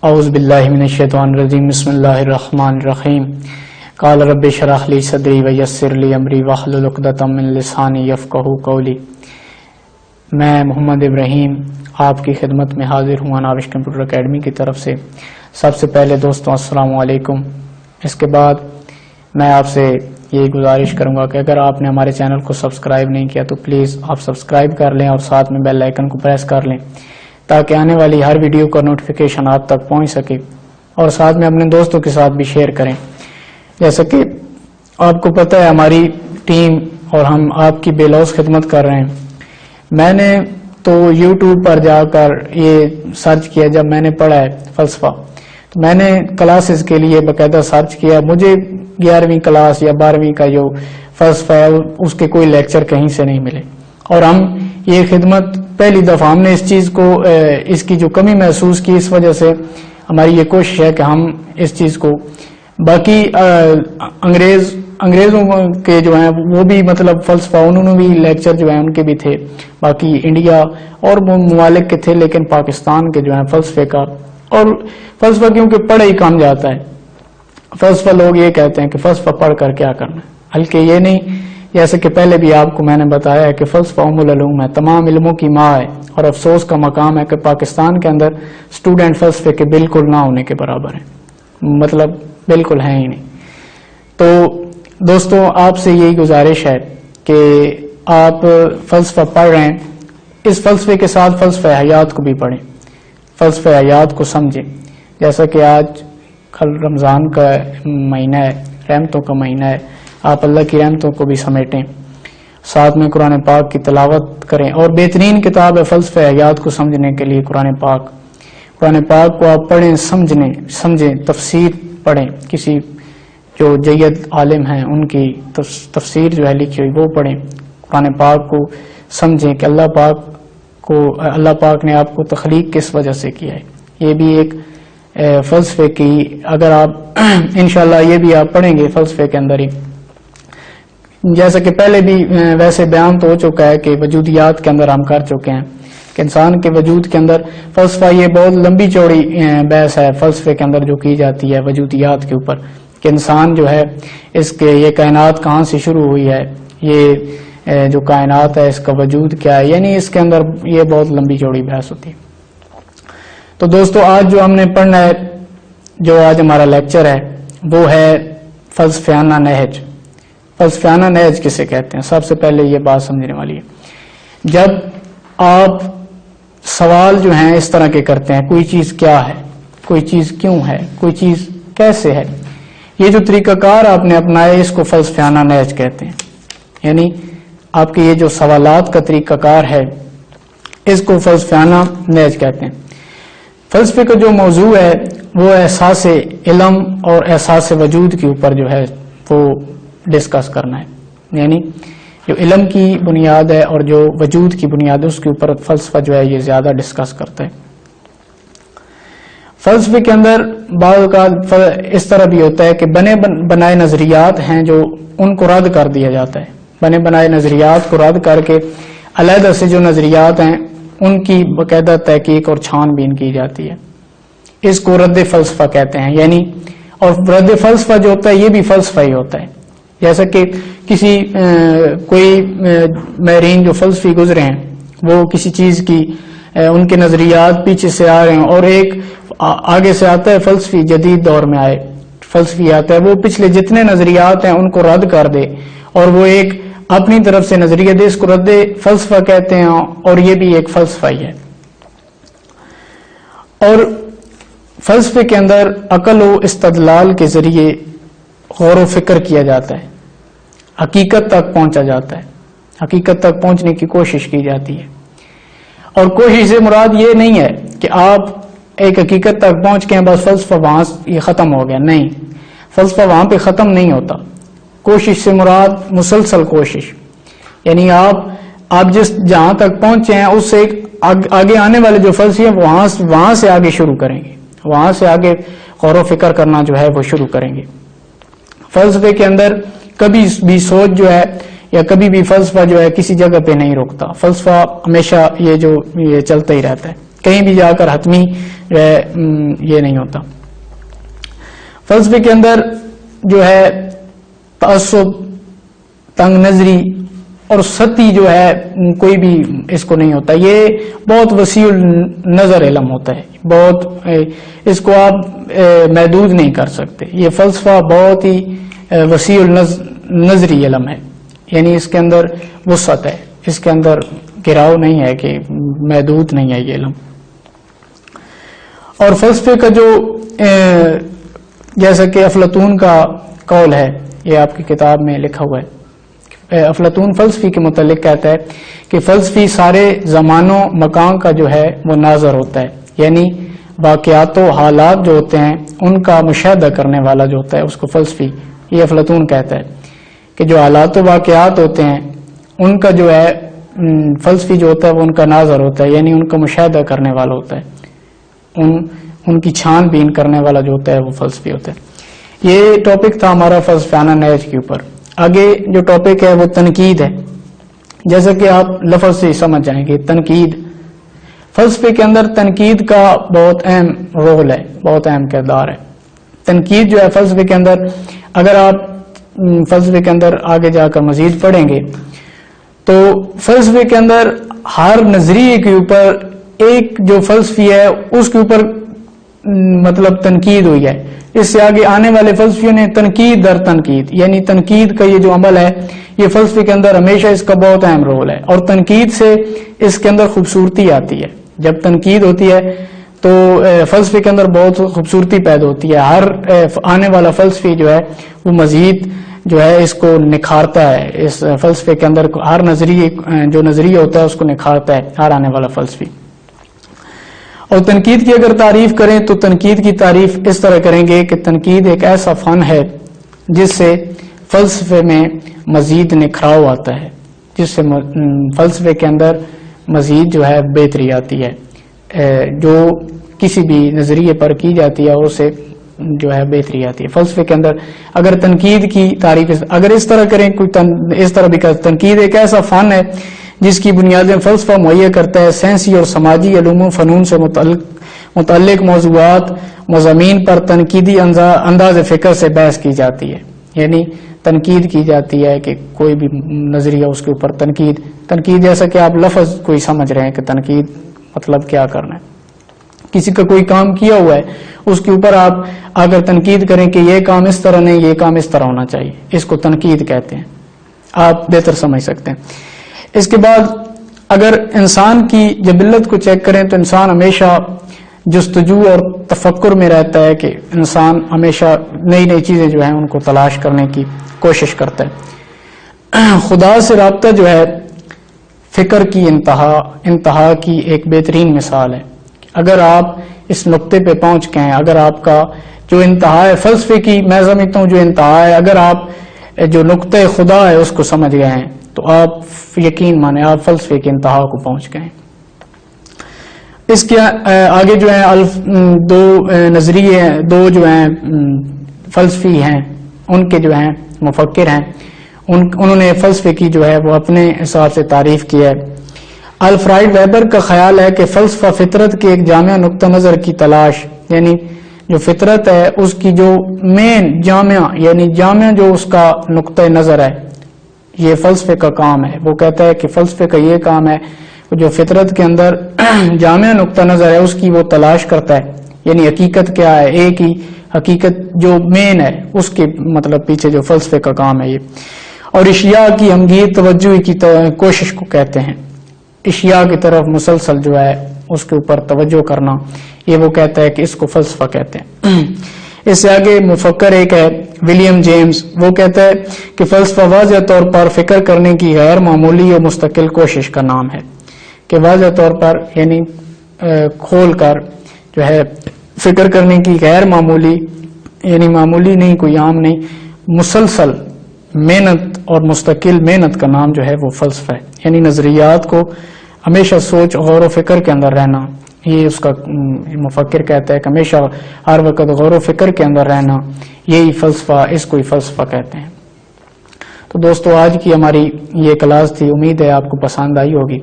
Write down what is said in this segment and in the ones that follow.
اعوذ باللہ من الشیطان الرجیم بسم اللہ الرحمن الرحیم قال رب اشرح لی صدری ویسر لی امری واحلل عقدۃ من لسانی یفقہوا قولی۔ میں محمد ابراہیم آپ کی خدمت میں حاضر ہوں اناوش کمپیوٹر اکیڈمی کی طرف سے۔ سب سے پہلے دوستوں السلام علیکم۔ اس کے بعد میں آپ سے یہ گزارش کروں گا کہ اگر آپ نے ہمارے چینل کو سبسکرائب نہیں کیا تو پلیز آپ سبسکرائب کر لیں اور ساتھ میں بیل آئیکن کو پریس کر لیں تاکہ آنے والی ہر ویڈیو کا نوٹیفیکیشن آپ تک پہنچ سکے، اور ساتھ میں اپنے دوستوں کے ساتھ بھی شیئر کریں۔ جیسا کہ آپ کو پتہ ہے ہماری ٹیم اور ہم آپ کی بے لوث خدمت کر رہے ہیں۔ میں نے تو یوٹیوب پر جا کر یہ سرچ کیا، جب میں نے پڑھا ہے فلسفہ تو میں نے کلاسز کے لیے باقاعدہ سرچ کیا۔ مجھے 11ویں کلاس یا 12ویں کا جو فلسفہ ہے اس کے کوئی لیکچر کہیں سے نہیں ملے، اور ہم یہ خدمت پہلی دفعہ ہم نے اس چیز کو اس کی جو کمی محسوس کی، اس وجہ سے ہماری یہ کوشش ہے کہ ہم اس چیز کو باقی انگریزوں کے جو ہیں وہ بھی مطلب فلسفہ انہوں نے بھی لیکچر جو ہیں ان کے بھی تھے، باقی انڈیا اور ممالک کے تھے، لیکن پاکستان کے جو ہیں فلسفے کا، اور فلسفہ کیونکہ پڑھا ہی کام جاتا ہے۔ فلسفہ لوگ یہ کہتے ہیں کہ فلسفہ پڑھ کر کیا کرنا ہے، بلکہ یہ نہیں، جیسے کہ پہلے بھی آپ کو میں نے بتایا ہے کہ فلسفہ ام العلوم ہے، تمام علموں کی ماں ہے، اور افسوس کا مقام ہے کہ پاکستان کے اندر اسٹوڈنٹ فلسفے کے بالکل نہ ہونے کے برابر ہیں، مطلب بالکل ہیں ہی نہیں۔ تو دوستوں آپ سے یہی گزارش ہے کہ آپ فلسفہ پڑھ رہے ہیں، اس فلسفے کے ساتھ فلسفہ حیات کو بھی پڑھیں، فلسفہ حیات کو سمجھیں۔ جیسا کہ آج کل رمضان کا مہینہ ہے، رحمتوں کا مہینہ ہے، آپ اللہ کی رحمتوں کو بھی سمیٹیں، ساتھ میں قرآن پاک کی تلاوت کریں، اور بہترین کتاب ہے فلسفہ حیات کو سمجھنے کے لیے قرآن پاک کو آپ پڑھیں، سمجھیں، تفسیر پڑھیں، کسی جو جید عالم ہیں ان کی تفسیر جو ہے لکھی ہوئی وہ پڑھیں، قرآن پاک کو سمجھیں کہ اللہ پاک نے آپ کو تخلیق کس وجہ سے کیا ہے۔ یہ بھی ایک فلسفے کی، اگر آپ انشاءاللہ یہ بھی آپ پڑھیں گے فلسفے کے اندر ہی، جیسا کہ پہلے بھی ویسے بیان تو ہو چکا ہے کہ وجودیات کے اندر ہم کر چکے ہیں کہ انسان کے وجود کے اندر فلسفہ، یہ بہت لمبی چوڑی بحث ہے فلسفے کے اندر جو کی جاتی ہے وجودیات کے اوپر، کہ انسان جو ہے اس کے یہ کائنات کہاں سے شروع ہوئی ہے، یہ جو کائنات ہے اس کا وجود کیا ہے، یعنی اس کے اندر یہ بہت لمبی چوڑی بحث ہوتی ہے۔ تو دوستو آج جو ہم نے پڑھنا ہے، جو آج ہمارا لیکچر ہے وہ ہے فلسفیانہ نہج۔ فلسفیانہ نہج کسے کہتے ہیں؟ سب سے پہلے یہ بات سمجھنے والی ہے، جب آپ سوال جو ہیں اس طرح کے کرتے ہیں، کوئی چیز کیا ہے، کوئی چیز کیوں ہے، کوئی چیز کیسے ہے، یہ جو طریقہ کار آپ نے اپنایا اس کو فلسفیانہ نہج کہتے ہیں۔ یعنی آپ کے یہ جو سوالات کا طریقہ کار ہے اس کو فلسفیانہ نہج کہتے ہیں۔ فلسفے کا جو موضوع ہے وہ احساس علم اور احساس وجود کے اوپر جو ہے وہ ڈسکس کرنا ہے، یعنی جو علم کی بنیاد ہے اور جو وجود کی بنیاد ہے اس کے اوپر فلسفہ جو ہے یہ زیادہ ڈسکس کرتا ہے۔ فلسفے کے اندر بعض اوقات اس طرح بھی ہوتا ہے کہ بنے بنائے نظریات ہیں جو ان کو رد کر دیا جاتا ہے، بنے بنائے نظریات کو رد کر کے علیحدہ سے جو نظریات ہیں ان کی باقاعدہ تحقیق اور چھان بین کی جاتی ہے، اس کو رد فلسفہ کہتے ہیں۔ یعنی اور رد فلسفہ جو ہوتا ہے یہ بھی فلسفہ ہی ہوتا ہے، جیسا کہ کوئی ماہرین جو فلسفی گزرے ہیں وہ کسی چیز کی ان کے نظریات پیچھے سے آ رہے ہیں، اور ایک آگے سے آتا ہے فلسفی، جدید دور میں آئے فلسفی آتا ہے، وہ پچھلے جتنے نظریات ہیں ان کو رد کر دے اور وہ ایک اپنی طرف سے نظریہ دے، اس کو رد فلسفہ کہتے ہیں، اور یہ بھی ایک فلسفہ ہی ہے۔ اور فلسفے کے اندر عقل و استدلال کے ذریعے غور و فکر کیا جاتا ہے، حقیقت تک پہنچا جاتا ہے، حقیقت تک پہنچنے کی کوشش کی جاتی ہے، اور کوشش سے مراد یہ نہیں ہے کہ آپ ایک حقیقت تک پہنچ کے بس فلسفہ وہاں یہ ختم ہو گیا، نہیں، فلسفہ وہاں پہ ختم نہیں ہوتا۔ کوشش سے مراد مسلسل کوشش، یعنی آپ جہاں تک پہنچے ہیں اس سے آگے آنے والے جو فلسفے ہیں وہاں سے آگے شروع کریں گے، وہاں سے آگے غور و فکر کرنا جو ہے وہ شروع کریں گے۔ فلسفے کے اندر کبھی بھی سوچ جو ہے یا کبھی بھی فلسفہ جو ہے کسی جگہ پہ نہیں رکتا، فلسفہ ہمیشہ یہ چلتا ہی رہتا ہے کہیں بھی جا کر حتمی جو ہے یہ نہیں ہوتا. فلسفے کے اندر جو ہے تعصب، تنگ نظری اور سطحی جو ہے کوئی بھی اس کو نہیں ہوتا. یہ بہت وسیع نظر علم ہوتا ہے، بہت اس کو آپ محدود نہیں کر سکتے. یہ فلسفہ بہت ہی وسیع نظری علم ہے، یعنی اس کے اندر وسعت ہے، اس کے اندر گھراؤ نہیں ہے کہ محدود نہیں ہے یہ علم. اور فلسفے کا جو جیسا کہ افلاطون کا قول ہے، یہ آپ کی کتاب میں لکھا ہوا ہے. افلاطون فلسفی کے متعلق کہتا ہے کہ فلسفی سارے زمان و مکان کا جو ہے وہ ناظر ہوتا ہے، یعنی واقعات و حالات جو ہوتے ہیں ان کا مشاہدہ کرنے والا جو ہوتا ہے اس کو فلسفی، یہ افلاطون کہتا ہے کہ جو حالات و واقعات ہوتے ہیں ان کا جو ہے فلسفی جو ہوتا ہے وہ ان کا ناظر ہوتا ہے، یعنی ان کا مشاہدہ کرنے والا ہوتا ہے، ان کی چھان بین کرنے والا جو ہوتا ہے وہ فلسفی ہوتا ہے. یہ ٹاپک تھا ہمارا فلسفیانہ نہج کے اوپر. آگے جو ٹاپک ہے وہ تنقید ہے. جیسا کہ آپ لفظ سے سمجھ جائیں گے، تنقید فلسفے کے اندر تنقید کا بہت اہم رول ہے، بہت اہم کردار ہے. تنقید جو ہے فلسفے کے اندر، اگر آپ فلسفے کے اندر آگے جا کر مزید پڑھیں گے تو فلسفے کے اندر ہر نظریے کے اوپر ایک جو فلسفی ہے اس کے اوپر مطلب تنقید ہوئی ہے. اس سے آگے آنے والے فلسفیوں نے تنقید در تنقید، یعنی تنقید کا یہ جو عمل ہے یہ فلسفے کے اندر ہمیشہ اس کا بہت اہم رول ہے. اور تنقید سے اس کے اندر خوبصورتی آتی ہے. جب تنقید ہوتی ہے تو فلسفے کے اندر بہت خوبصورتی پیدا ہوتی ہے. ہر آنے والا فلسفی جو ہے وہ مزید جو ہے اس کو نکھارتا ہے. اس فلسفے کے اندر ہر نظریہ ہوتا ہے اس کو نکھارتا ہے ہر آنے والا فلسفی. اور تنقید کی اگر تعریف کریں تو تنقید کی تعریف اس طرح کریں گے کہ تنقید ایک ایسا فن ہے جس سے فلسفے میں مزید نکھراؤ آتا ہے، جس سے فلسفے کے اندر مزید جو ہے بہتری آتی ہے. جو کسی بھی نظریے پر کی جاتی ہے اسے جو ہے بہتری آتی ہے. فلسفے کے اندر اگر تنقید کی تعریف اگر اس طرح کریں، اس طرح بھی تنقید ایک ایسا فن ہے جس کی بنیادیں فلسفہ مہیا کرتا ہے. سائنسی اور سماجی علوم و فنون سے متعلق موضوعات مضامین پر تنقیدی انداز فکر سے بحث کی جاتی ہے. یعنی تنقید کی جاتی ہے کہ کوئی بھی نظریہ اس کے اوپر تنقید جیسا کہ آپ لفظ کوئی سمجھ رہے ہیں کہ تنقید مطلب کیا کرنا ہے. کسی کا کوئی کام کیا ہوا ہے اس کے اوپر آپ اگر تنقید کریں کہ یہ کام اس طرح نہیں، یہ کام اس طرح ہونا چاہیے، اس کو تنقید کہتے ہیں. آپ بہتر سمجھ سکتے ہیں. اس کے بعد اگر انسان کی جبلت کو چیک کریں تو انسان ہمیشہ جستجو اور تفکر میں رہتا ہے کہ انسان ہمیشہ نئی نئی چیزیں جو ہیں ان کو تلاش کرنے کی کوشش کرتا ہے. خدا سے رابطہ جو ہے فکر کی انتہا کی ایک بہترین مثال ہے. اگر آپ اس نقطے پہ پہنچ گئے ہیں، اگر آپ کا جو انتہا ہے فلسفے کی، میں سمجھتا ہوں جو انتہا ہے، اگر آپ جو نقطہ خدا ہے اس کو سمجھ گئے ہیں تو آپ یقین مانیں آپ فلسفے کی انتہا کو پہنچ گئے ہیں. اس کے آگے جو ہیں دو نظریے ہیں، دو جو ہیں فلسفی ہیں، ان کے جو ہیں مفکر ہیں، انہوں نے فلسفے کی جو ہے وہ اپنے حساب سے تعریف کی ہے. الفرائڈ ویبر کا خیال ہے کہ فلسفہ فطرت کے ایک جامع نقطہ نظر کی تلاش، یعنی جو فطرت ہے اس کی جو مین جامع جو اس کا نقطہ نظر ہے، یہ فلسفے کا کام ہے. وہ کہتا ہے کہ فلسفے کا یہ کام ہے جو فطرت کے اندر جامع نقطہ نظر ہے اس کی وہ تلاش کرتا ہے. یعنی حقیقت کیا ہے، ایک ہی حقیقت جو مین ہے اس کے مطلب پیچھے جو فلسفے کا کام ہے یہ. اور اشیاء کی ہمگیر توجہ کی کوشش کو کہتے ہیں. اشیاء کی طرف مسلسل جو ہے اس کے اوپر توجہ کرنا، یہ وہ کہتا ہے کہ اس کو فلسفہ کہتے ہیں. اس سے آگے مفکر ایک ہے ولیم جیمز، وہ کہتا ہے کہ فلسفہ واضح طور پر فکر کرنے کی غیر معمولی اور مستقل کوشش کا نام ہے. کہ واضح طور پر یعنی کھول کر جو ہے فکر کرنے کی غیر معمولی، یعنی معمولی نہیں، کوئی عام نہیں، مسلسل محنت اور مستقل محنت کا نام جو ہے وہ فلسفہ ہے. یعنی نظریات کو ہمیشہ سوچ غور و فکر کے اندر رہنا، یہ اس کا مفکر کہتا ہے کہ ہمیشہ ہر وقت غور و فکر کے اندر رہنا، یہی فلسفہ، اس کو ہی فلسفہ کہتے ہیں. تو دوستو آج کی ہماری یہ کلاس تھی، امید ہے آپ کو پسند آئی ہوگی.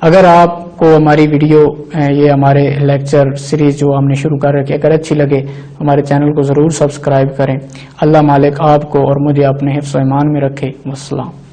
اگر آپ کو ہماری ویڈیو یہ ہمارے لیکچر سیریز جو ہم نے شروع کر رکھی اگر اچھی لگے ہمارے چینل کو ضرور سبسکرائب کریں. اللہ مالک آپ کو اور مجھے اپنے حفظ و ایمان میں رکھے. والسلام.